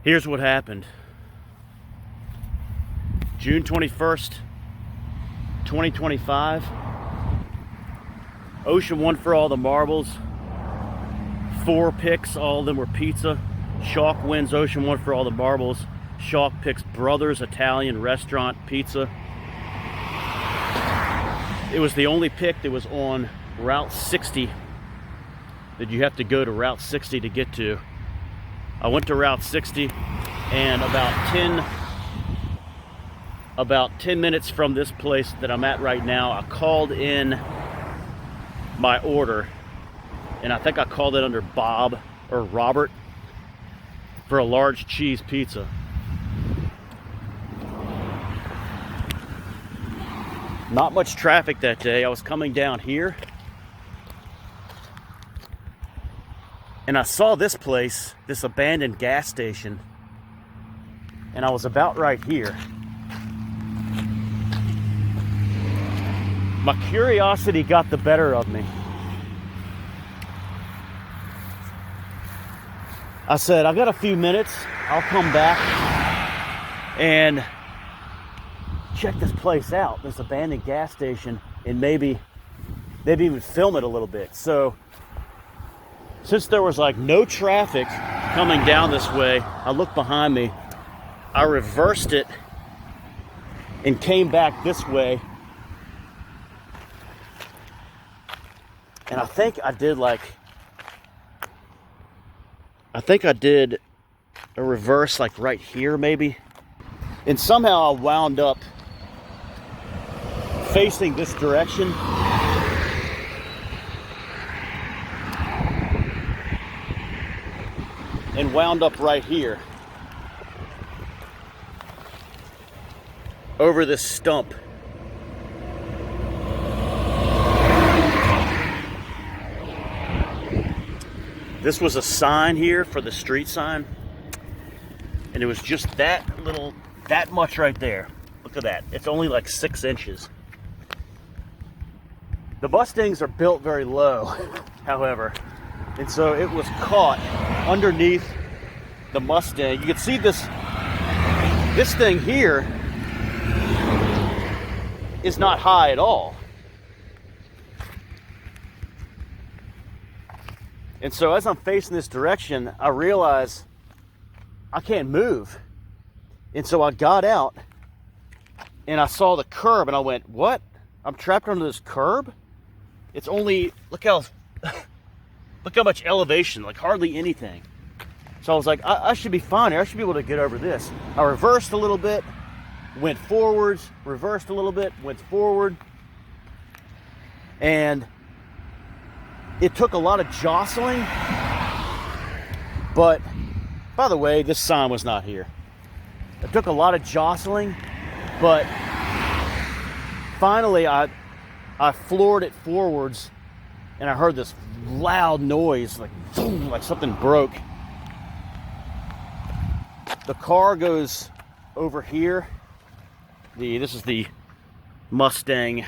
Here's what happened. June 21st, 2025. Ocean won for all the marbles. 4 picks, all of them were pizza. Chalk wins Ocean won for all the marbles. Chalk picks Brothers Italian Restaurant Pizza. It was the only pick that was on Route 60 that you have to go to Route 60 to get to. I went to Route 60, and about 10 minutes from this place that I'm at right now, I called in my order, and I think I called it under Bob or Robert for a large cheese pizza. Not much traffic that day. I was coming down here, and I saw this place, this abandoned gas station, and I was about right here. My curiosity got the better of me. I said, I got a few minutes, I'll come back and check this place out, this abandoned gas station, and maybe even film it a little bit. So since there was like no traffic coming down this way, I looked behind me, I reversed it and came back this way. And I think I did a reverse like right here maybe. And somehow I wound up facing this direction. And wound up right here. Over this stump. This was a sign here for the street sign, and it was just that much right there. Look at that. It's only like 6 inches. The Mustangs are built very low, however, and so it was caught underneath the Mustang. You can see this thing here is not high at all. And so as I'm facing this direction, I realize I can't move. And so I got out and I saw the curb and I went, what? I'm trapped under this curb? It's only, look how much elevation, like hardly anything. So I was like, I should be fine here. I should be able to get over this. I reversed a little bit, went forwards, reversed a little bit, went forward. And it took a lot of jostling, but by the way, this sign was not here. It took a lot of jostling, but finally I floored it forwards, and I heard this loud noise, like boom, like something broke. The car goes over here. This is the Mustang.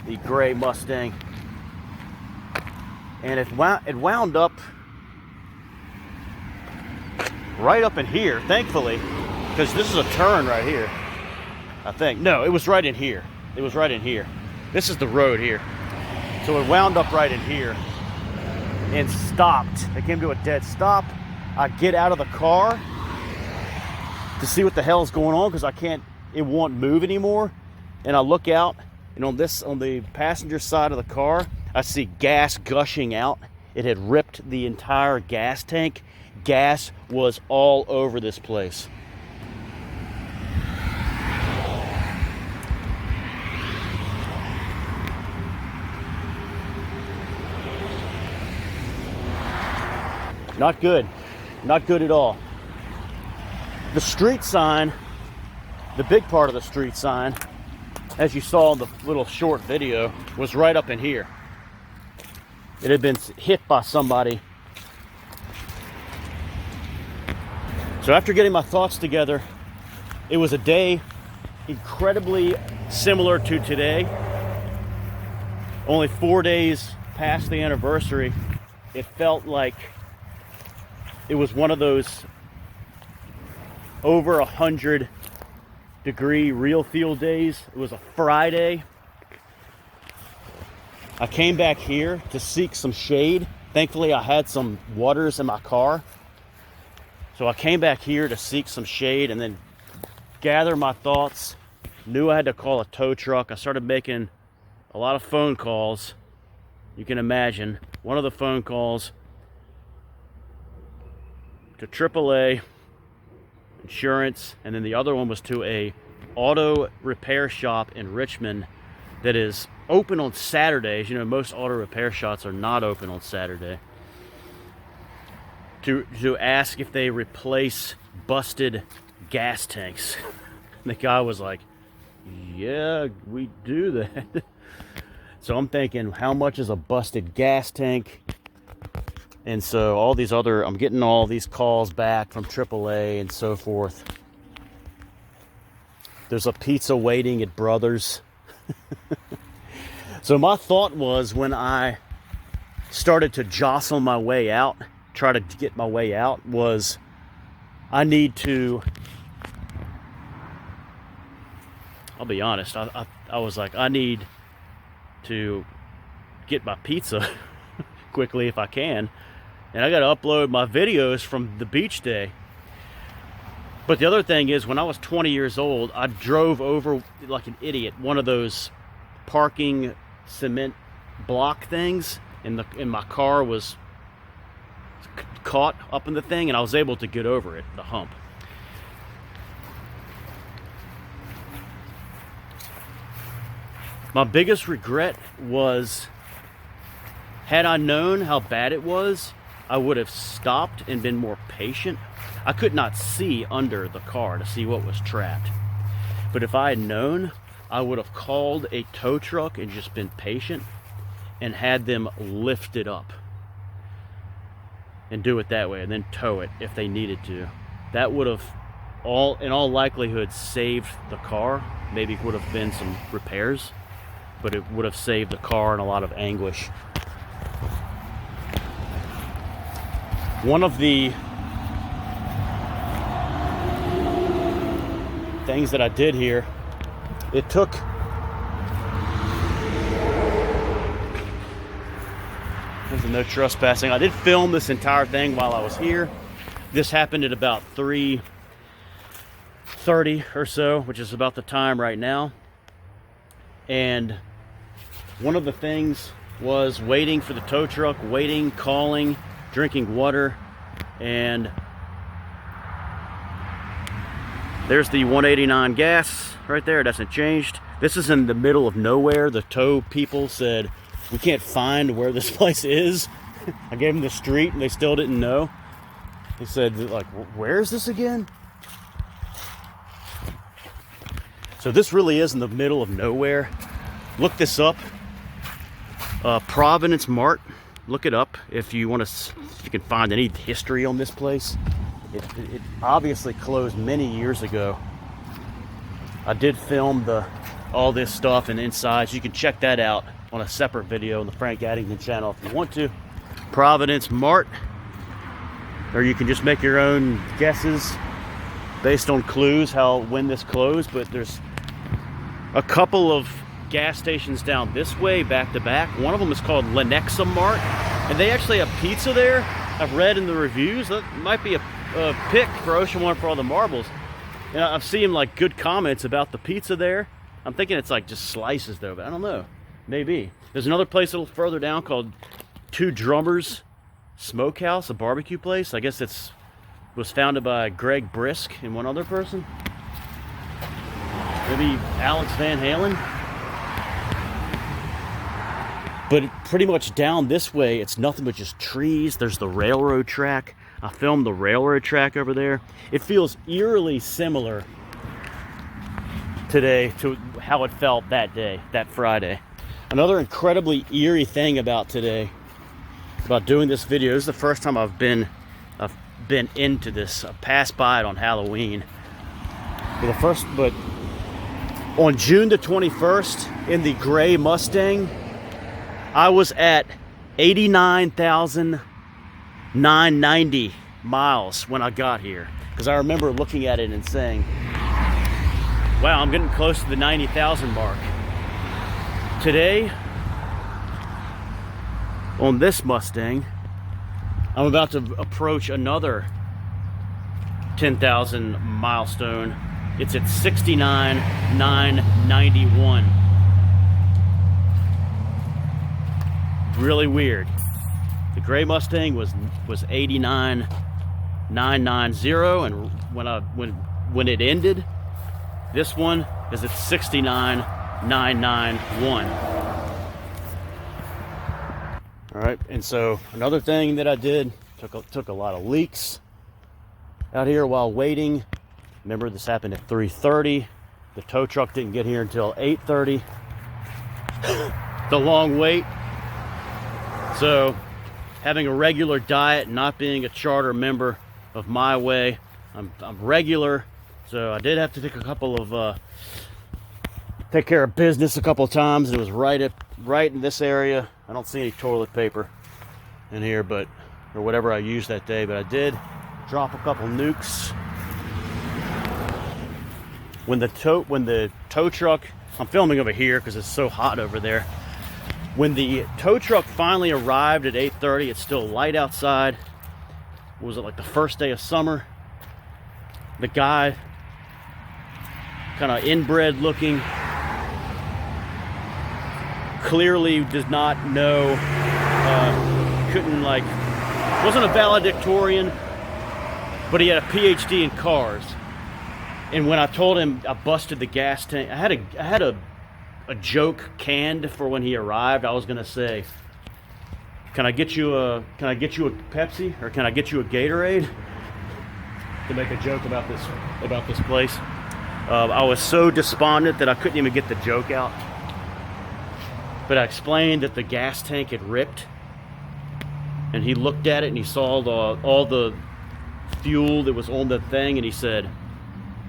The gray Mustang, and it wound up right up in here, thankfully, because this is a turn right here, I think. No, it was right in here. It was right in here. This is the road here. So it wound up right in here and stopped. It came to a dead stop. I get out of the car to see what the hell is going on because it won't move anymore. And I look out, and on the passenger side of the car, I see gas gushing out. It had ripped the entire gas tank. Gas was all over this place. Not good. Not good at all. The street sign, the big part of the street sign, as you saw in the little short video, was right up in here. It had been hit by somebody. So after getting my thoughts together, it was a day incredibly similar to today. Only 4 days past the anniversary. It felt like it was one of those over 100-degree real field days. It was a Friday. I came back here to seek some shade. Thankfully, I had some waters in my car. So I came back here to seek some shade and then gather my thoughts. Knew I had to call a tow truck. I started making a lot of phone calls. You can imagine. One of the phone calls to AAA insurance, and then the other one was to a auto repair shop in Richmond that is open on Saturdays. You know, most auto repair shops are not open on Saturday. To ask if they replace busted gas tanks. The guy was like, yeah, we do that. So I'm thinking, how much is a busted gas tank? And so all these other, I'm getting all these calls back from AAA and so forth. There's a pizza waiting at Brothers. So my thought was, when I started to jostle my way out, try to get my way out, was I need to, I'll be honest, I was like, I need to get my pizza quickly if I can, and I got to upload my videos from the beach day. But the other thing is, when I was 20 years old, I drove over like an idiot one of those parking cement block things, and my car was caught up in the thing, and I was able to get over it, the hump. My biggest regret was, had I known how bad it was, I would have stopped and been more patient. I could not see under the car to see what was trapped. But if I had known, I would have called a tow truck and just been patient and had them lift it up and do it that way, and then tow it if they needed to. That would have, in all likelihood, saved the car. Maybe it would have been some repairs, but it would have saved the car and a lot of anguish. One of the things that I did here, it took there's a no trespassing. I did film this entire thing while I was here. This happened at about 3:30 or so, which is about the time right now. And one of the things was waiting for the tow truck, waiting, calling, drinking water, and there's the 189 gas right there. It hasn't changed. This is in the middle of nowhere. The tow people said, we can't find where this place is. I gave them the street and they still didn't know. They said, like, where is this again? So this really is in the middle of nowhere. Look this up. Providence Mart. Look it up if you want to, if you can find any history on this place. It obviously closed many years ago. I did film all this stuff and inside, so you can check that out on a separate video on the Frank Addington channel if you want to. Providence Mart, or you can just make your own guesses based on clues when this closed. But there's a couple of gas stations down this way, back to back. One of them is called Lenexa Mart, and they actually have pizza there. I've read in the reviews that might be a pick for Ocean One for all the marbles. And I've seen like good comments about the pizza there. I'm thinking it's like just slices though, but I don't know. Maybe. There's another place a little further down called Two Drummers Smokehouse, a barbecue place. I guess was founded by Greg Brisk and one other person. Maybe Alex Van Halen. But pretty much down this way, it's nothing but just trees. There's the railroad track. I filmed the railroad track over there. It feels eerily similar today to how it felt that day, that Friday. Another incredibly eerie thing about today, about doing this video, this is the first time I've been into this. I passed by it on Halloween. But on June the 21st, in the gray Mustang, I was at 89,990 miles when I got here, because I remember looking at it and saying, wow, I'm getting close to the 90,000 mark. Today, on this Mustang, I'm about to approach another 10,000 milestone. It's at 69,991. Really weird. The gray Mustang was 89,990, and when it ended, this one is at 69,991. All right, and so another thing that I did, took a lot of leaks out here while waiting. Remember, this happened at 3:30. The tow truck didn't get here until 8:30. The long wait. So, having a regular diet, not being a charter member of My Way, I'm regular. So I did have to take take care of business a couple of times. It was right in this area. I don't see any toilet paper in here, or whatever I used that day, but I did drop a couple nukes. When the tow truck, I'm filming over here because it's so hot over there. When the tow truck finally arrived at 8:30, it's still light outside. Was it like the first day of summer? The guy, kind of inbred looking, clearly does not know, wasn't a valedictorian, but he had a PhD in cars. And when I told him I busted the gas tank, I had a joke canned for when he arrived. I was gonna say, can I get you a Pepsi, or can I get you a Gatorade? To make a joke about this place. I was so despondent that I couldn't even get the joke out. But I explained that the gas tank had ripped, and he looked at it and he saw all the fuel that was on the thing, and he said,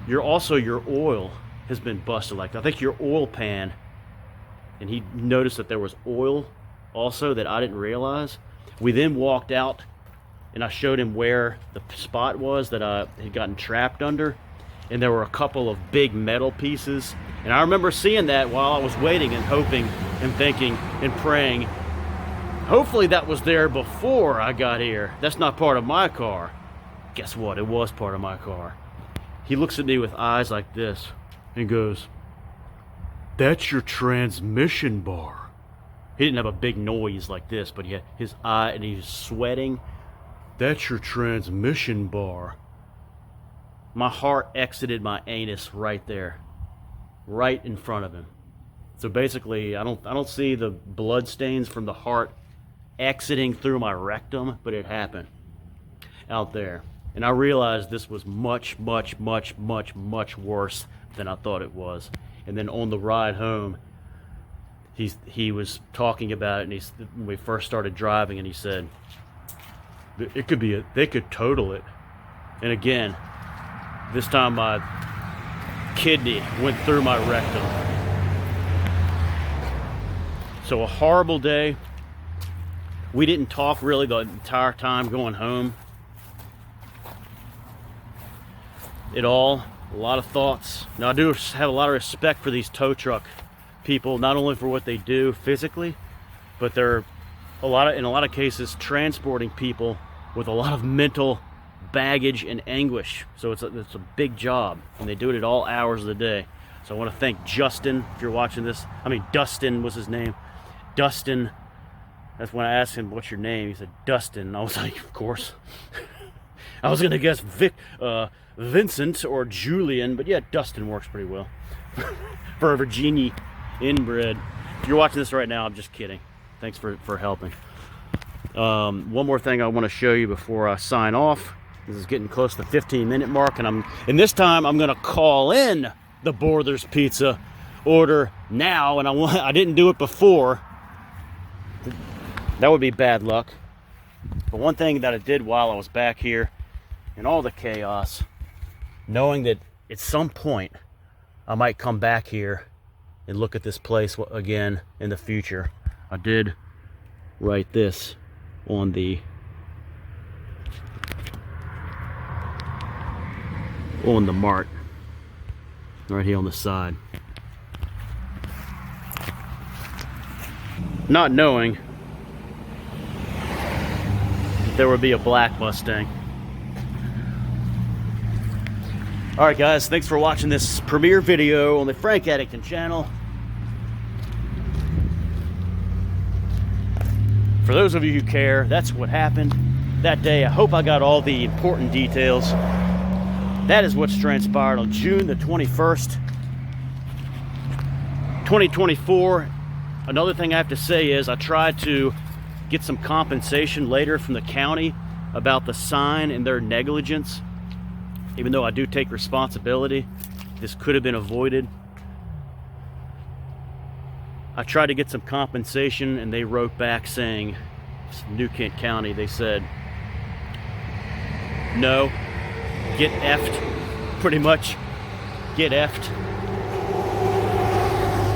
your oil has been busted. Like, I think your oil pan. And he noticed that there was oil also that I didn't realize. We then walked out, and I showed him where the spot was that I had gotten trapped under, and there were a couple of big metal pieces. And I remember seeing that while I was waiting and hoping and thinking and praying, hopefully that was there before I got here. That's not part of my car. Guess what? It was part of my car. He looks at me with eyes like this and goes, that's your transmission bar. He didn't have a big noise like this, but he had his eye, and he was sweating. That's your transmission bar. My heart exited my anus right there, right in front of him. So basically, I don't see the blood stains from the heart exiting through my rectum, but it happened out there. And I realized this was much, much, much, much, much worse than I thought it was. And then on the ride home, he was talking about it, and when we first started driving, and he said, it could be they could total it. And again, this time my kidney went through my rectum. So a horrible day. We didn't talk really the entire time going home at all. A lot of thoughts. Now, I do have a lot of respect for these tow truck people, not only for what they do physically, but they're in a lot of cases transporting people with a lot of mental baggage and anguish. So it's a big job, and they do it at all hours of the day. So I want to thank Justin, if you're watching this. Dustin was his name. Dustin. That's when I asked him, what's your name? He said, Dustin. And I was like, of course. I was going to guess Vincent or Julian, but yeah, Dustin works pretty well. For a Virginia inbred. If you're watching this right now, I'm just kidding. Thanks for helping. One more thing I want to show you before I sign off. This is getting close to the 15-minute mark, and this time I'm going to call in the Borthers Pizza order now, and I didn't do it before. That would be bad luck. But one thing that I did while I was back here in all the chaos, knowing that at some point I might come back here and look at this place again in the future, I did write this on the on the mart, right here on the side. Not knowing there would be a black Mustang. Alright guys, thanks for watching this premiere video on the Frank Addington channel. For those of you who care, that's what happened that day. I hope I got all the important details. That is what's transpired on June the 21st, 2024. Another thing I have to say is I tried to get some compensation later from the county about the sign and their negligence. Even though I do take responsibility, this could have been avoided. I tried to get some compensation and they wrote back saying, New Kent County, they said, no, get effed, pretty much, get effed.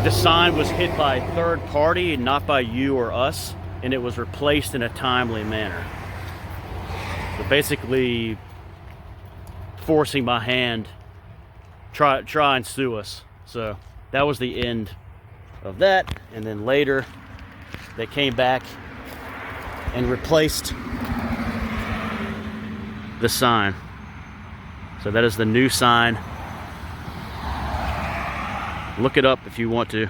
The sign was hit by a third party and not by you or us, and it was replaced in a timely manner. So basically, forcing my hand, try and sue us. So that was the end of that. And then later they came back and replaced the sign. So that is the new sign. Look it up if you want to,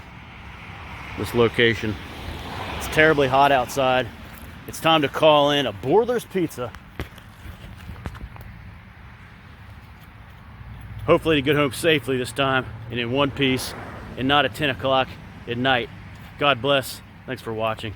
this location. It's terribly hot outside. It's time to call in a Borler's Pizza. Hopefully to get home safely this time and in one piece and not at 10 o'clock at night. God bless. Thanks for watching.